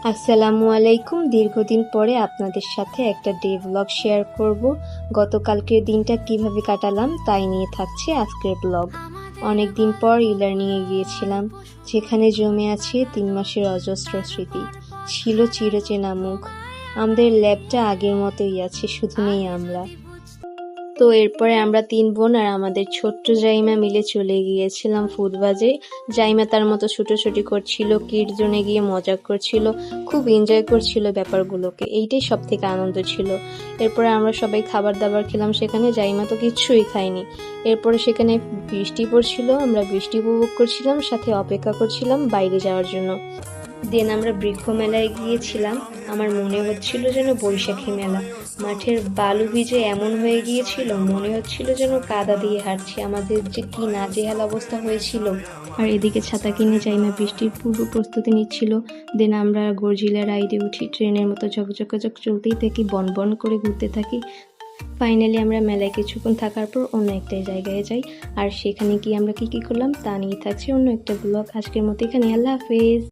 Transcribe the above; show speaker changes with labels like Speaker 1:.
Speaker 1: আসসালামু আলাইকুম। দীর্ঘদিন পরে আপনাদের সাথে একটা ডে ব্লগ শেয়ার করব। গতকালকের দিনটা কিভাবে কাটালাম তাই নিয়ে থাকছে আজকের ব্লগ। অনেক দিন পর ইলার্নিংয়ে গিয়েছিলাম, যেখানে জমে আছে 3 মাসের অজস্র স্মৃতি। ছিল চিরচেনা মুখ। আমাদের ল্যাবটা আগের মতোই আছে, শুধু নেই আমরা। তো এরপরে আমরা 3 বোন আর আমাদের ছোট্ট জাইমা মিলে চলে গিয়েছিলাম ফুডবাজে। জাইমা তার মতো ছুটোছুটি করছিল, কিড জোনে গিয়ে মজা করছিল, খুব এনজয় করছিল ব্যাপারগুলোকে। এইটাই সব থেকে আনন্দ ছিল। এরপরে আমরা সবাই খাবার দাবার খেলাম সেখানে। জাইমা তো কিচ্ছুই খায়নি। এরপরে সেখানে বৃষ্টি পড়ছিল, আমরা বৃষ্টি উপভোগ করছিলাম, সাথে অপেক্ষা করছিলাম বাইরে যাওয়ার জন্য। দেন আমরা বৃক্ষ মেলায় গিয়েছিলাম। আমার মনে হচ্ছিল যেন বৈশাখী মেলা। মাঠের বালু ভিজে এমন হয়ে গিয়েছিল, মনে হচ্ছিল যেন কাদা দিয়ে হাঁটছি। আমাদের যে কি নাজেহাল অবস্থা হয়েছিল। আর এদিকে ছাতা কিনে জাইমা বৃষ্টির পূর্ব প্রস্তুতি নিচ্ছিল। দেন আমরা গর্জিলা রাইডে উঠি, ট্রেনের মতো ঝকঝকাঝক চলতেই থাকি, বন বন করে ঘুরতে থাকি। ফাইনালি আমরা মেলায় কিছুক্ষণ থাকার পর অন্য একটা জায়গায় যাই। আর সেখানে গিয়ে আমরা কি করলাম তা নিয়ে থাকছে অন্য একটা ব্লগ। আজকের মতো এখানে, আল্লাহ হাফেজ।